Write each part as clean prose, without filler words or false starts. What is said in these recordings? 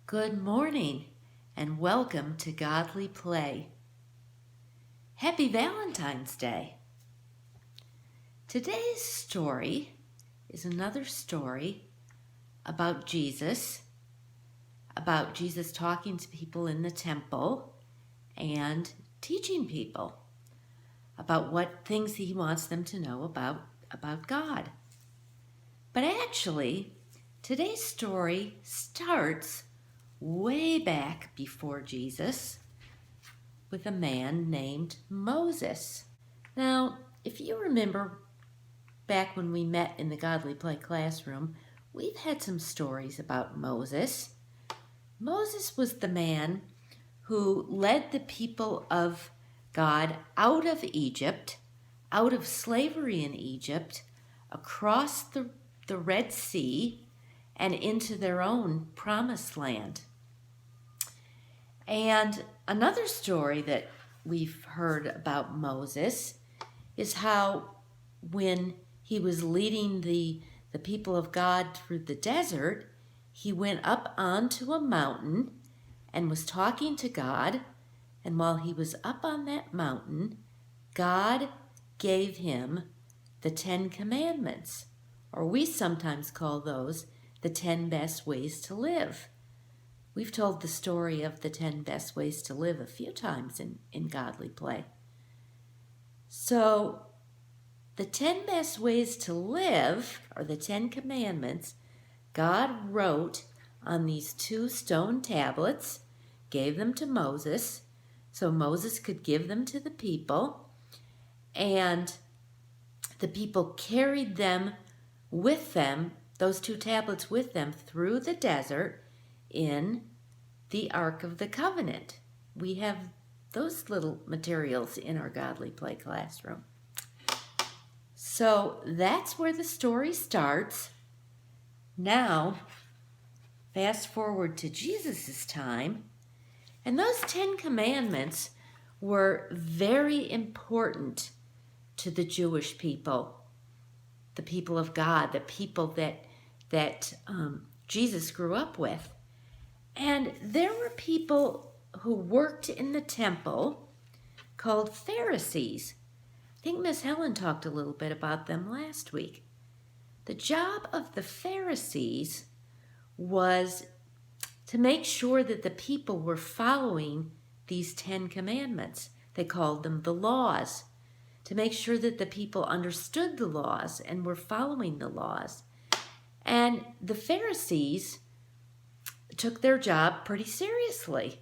Good morning and welcome to Godly Play. Happy Valentine's Day. Today's story is another story about Jesus talking to people in the temple and teaching people about what things he wants them to know about God. But actually, today's story starts way back before Jesus with a man named Moses. Now, if you remember back when we met in the Godly Play classroom, we've had some stories about Moses. Moses was the man who led the people of God out of Egypt, out of slavery in Egypt, across the Red Sea, and into their own promised land. And another story that we've heard about Moses is how when he was leading the people of God through the desert, he went up onto a mountain and was talking to God. And while he was up on that mountain, God gave him the 10 Commandments, or we sometimes call those the 10 best ways to live. We've told the story of the 10 best ways to live a few times in Godly Play. So the 10 best ways to live, or the 10 Commandments, God wrote on these 2 stone tablets, gave them to Moses, so Moses could give them to the people, and the people carried them with them, those 2 tablets with them, through the desert in the Ark of the Covenant. We have those little materials in our Godly Play classroom. So that's where the story starts. Now, fast forward to Jesus' time, and those 10 Commandments were very important to the Jewish people, the people of God, the people that Jesus grew up with. And there were people who worked in the temple called Pharisees. I think Miss Helen talked a little bit about them last week. The job of the Pharisees was to make sure that the people were following these 10 Commandments. They called them the laws, to make sure that the people understood the laws and were following the laws. And the Pharisees took their job pretty seriously.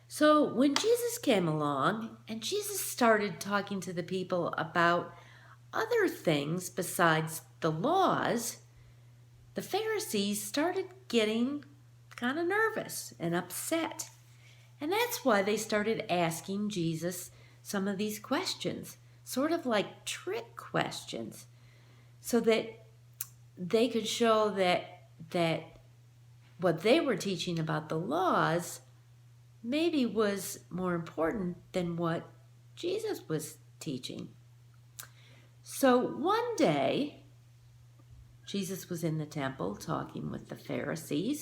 So when Jesus came along and Jesus started talking to the people about other things besides the laws, the Pharisees started getting kind of nervous and upset. And that's why they started asking Jesus some of these questions, sort of like trick questions, so that they could show that what they were teaching about the laws maybe was more important than what Jesus was teaching. So one day, Jesus was in the temple talking with the Pharisees,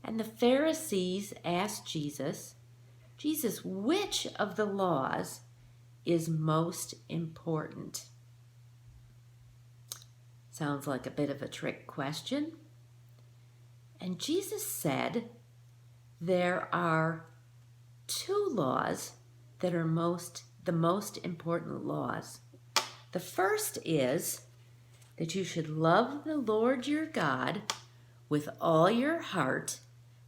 and the Pharisees asked Jesus, which of the laws is most important? Sounds like a bit of a trick question. And Jesus said, there are 2 laws that are the most important laws. The first is that you should love the Lord your God with all your heart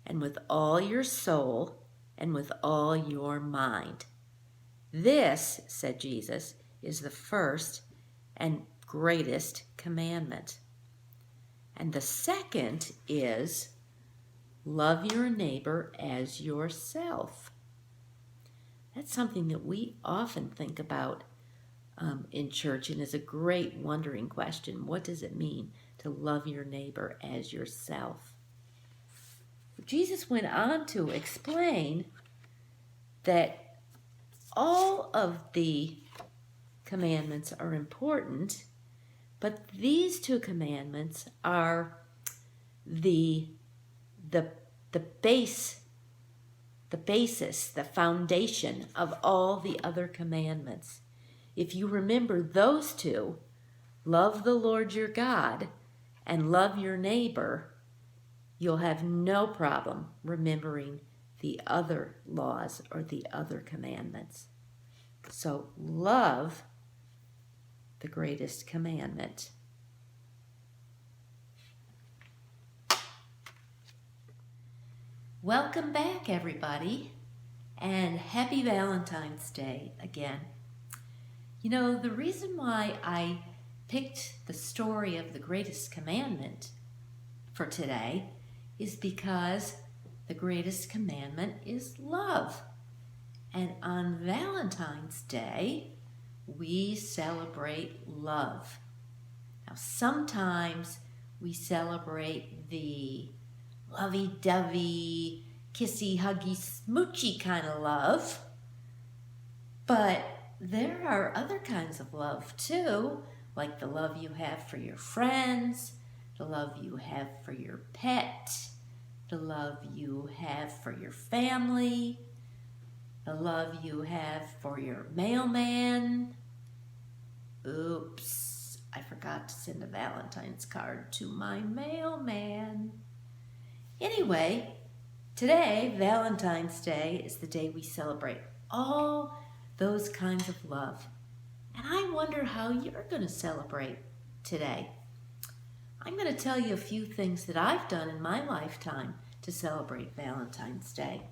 and with all your soul and with all your mind. This, said Jesus, is the first and greatest commandment. And the second is love your neighbor as yourself. That's something that we often think about in church, and is a great wondering question. What does it mean to love your neighbor as yourself? Jesus went on to explain that all of the commandments are important, but these 2 commandments are the the the base, the basis, the foundation of all the other commandments. If you remember those two, love the Lord your God and love your neighbor, you'll have no problem remembering the other laws or the other commandments. So love the greatest commandment. Welcome back, everybody, and happy Valentine's Day again. You know, the reason why I picked the story of the greatest commandment for today is because the greatest commandment is love. And on Valentine's Day, we celebrate love. Now, sometimes we celebrate the lovey-dovey, kissy, huggy, smoochy kind of love. But there are other kinds of love too, like the love you have for your friends, the love you have for your pet, the love you have for your family, the love you have for your mailman. Oops, I forgot to send a Valentine's card to my mailman. Anyway, today, Valentine's Day, is the day we celebrate all those kinds of love. And I wonder how you're going to celebrate today. I'm going to tell you a few things that I've done in my lifetime to celebrate Valentine's Day.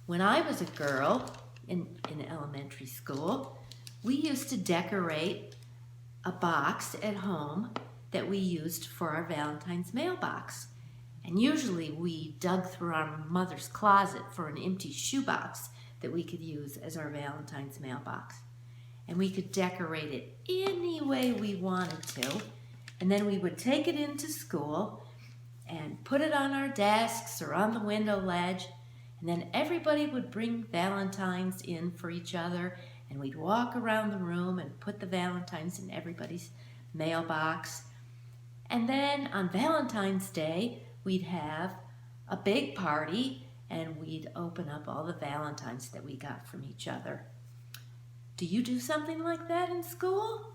When I was a girl in elementary school, we used to decorate a box at home that we used for our Valentine's mailbox. And usually we dug through our mother's closet for an empty shoebox that we could use as our Valentine's mailbox. And we could decorate it any way we wanted to. And then we would take it into school and put it on our desks or on the window ledge. And then everybody would bring Valentines in for each other. And we'd walk around the room and put the Valentines in everybody's mailbox. And then on Valentine's Day, we'd have a big party and we'd open up all the Valentines that we got from each other. Do you do something like that in school?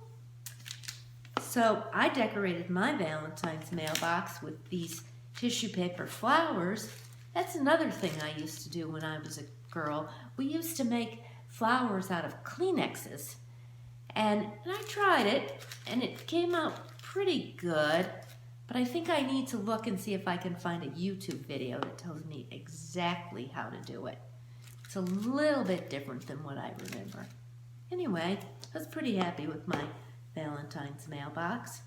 So I decorated my Valentine's mailbox with these tissue paper flowers. That's another thing I used to do when I was a girl. We used to make flowers out of Kleenexes. And I tried it and it came out pretty good. But I think I need to look and see if I can find a YouTube video that tells me exactly how to do it. It's a little bit different than what I remember. Anyway, I was pretty happy with my Valentine's mailbox.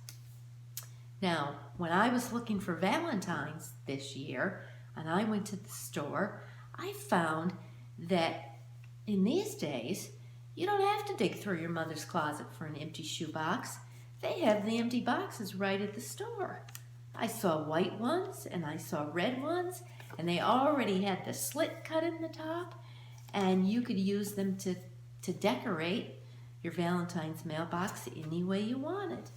Now, when I was looking for Valentines this year, and I went to the store, I found that in these days, you don't have to dig through your mother's closet for an empty shoebox. They have the empty boxes right at the store. I saw white ones and I saw red ones, and they already had the slit cut in the top, and you could use them to decorate your Valentine's mailbox any way you wanted.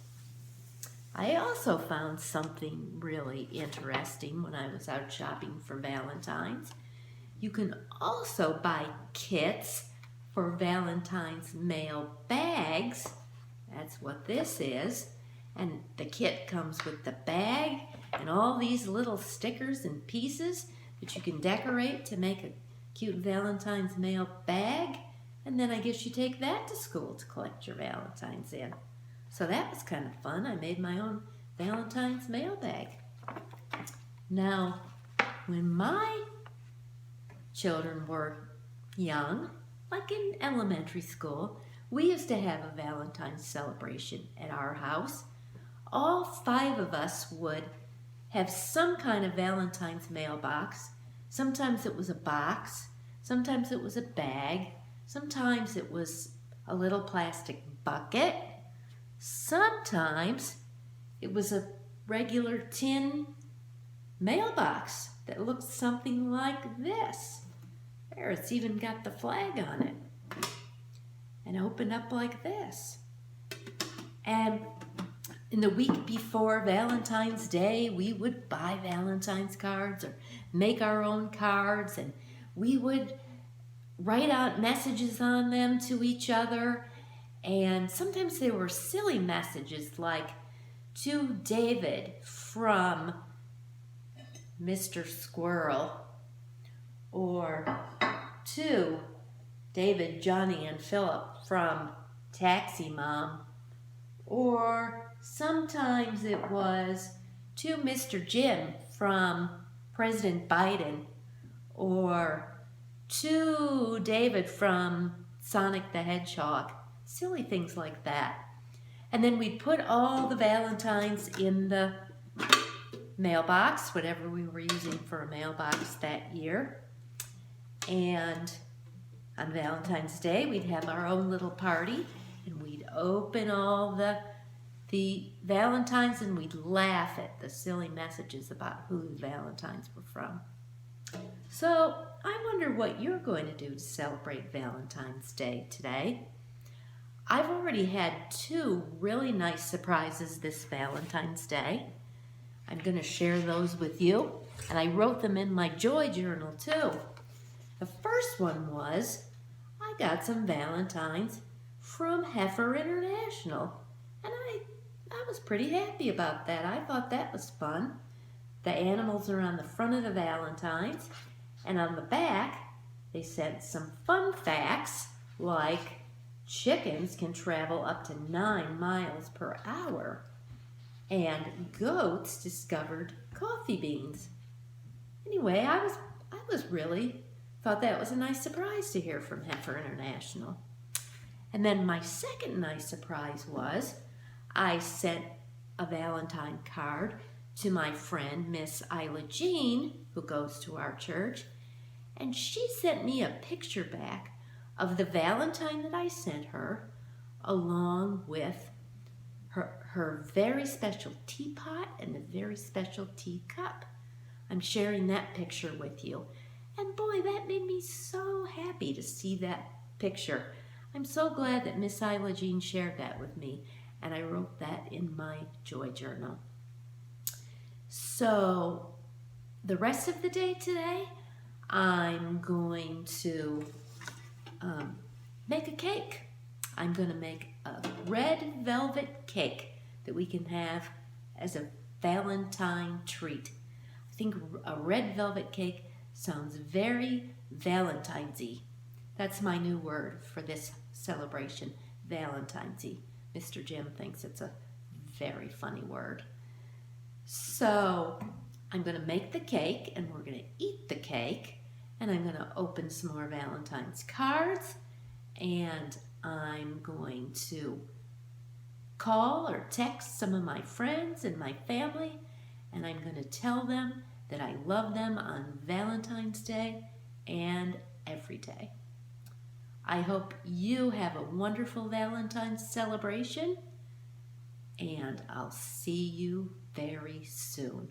I also found something really interesting when I was out shopping for Valentine's. You can also buy kits for Valentine's mail bags. That's what this is. And the kit comes with the bag and all these little stickers and pieces that you can decorate to make a cute Valentine's mail bag. And then I guess you take that to school to collect your Valentine's in. So that was kind of fun. I made my own Valentine's mail bag. Now, when my children were young, like in elementary school, we used to have a Valentine's celebration at our house. All 5 of us would have some kind of Valentine's mailbox. Sometimes it was a box, sometimes it was a bag, sometimes it was a little plastic bucket, sometimes it was a regular tin mailbox that looked something like this. There, it's even got the flag on it. And opened up like this. And in the week before Valentine's Day, we would buy Valentine's cards or make our own cards, and we would write out messages on them to each other. And sometimes they were silly messages like, to David from Mr. Squirrel, or to David, Johnny, and Philip from Taxi Mom, or sometimes it was to Mr. Jim from President Biden, or to David from Sonic the Hedgehog. Silly things like that. And then we'd put all the Valentines in the mailbox, whatever we were using for a mailbox that year. And on Valentine's Day, we'd have our own little party, and we'd open all the Valentines, and we'd laugh at the silly messages about who the Valentines were from. So I wonder what you're going to do to celebrate Valentine's Day today. I've already had 2 really nice surprises this Valentine's Day. I'm going to share those with you, and I wrote them in my joy journal too. The first one was, I got some Valentines from Heifer International, and I was pretty happy about that. I thought that was fun. The animals are on the front of the Valentines, and on the back, they sent some fun facts like chickens can travel up to 9 miles per hour, and goats discovered coffee beans. Anyway, I was really thought that was a nice surprise to hear from Heifer International. And then my second nice surprise was I sent a Valentine card to my friend Miss Isla Jean, who goes to our church, and she sent me a picture back of the Valentine that I sent her, along with her very special teapot and a very special teacup. I'm sharing that picture with you. And boy, that made me so happy to see that picture. I'm so glad that Miss Isla Jean shared that with me, and I wrote that in my joy journal. So the rest of the day today, I'm going to make a cake. I'm going to make a red velvet cake that we can have as a Valentine treat. I think a red velvet cake sounds very Valentine's-y. That's my new word for this celebration, Valentine's-y. Mr. Jim thinks it's a very funny word. So I'm going to make the cake, and we're going to eat the cake, and I'm going to open some more Valentine's cards, and I'm going to call or text some of my friends and my family, and I'm going to tell them that I love them on Valentine's Day and every day. I hope you have a wonderful Valentine's celebration, and I'll see you very soon.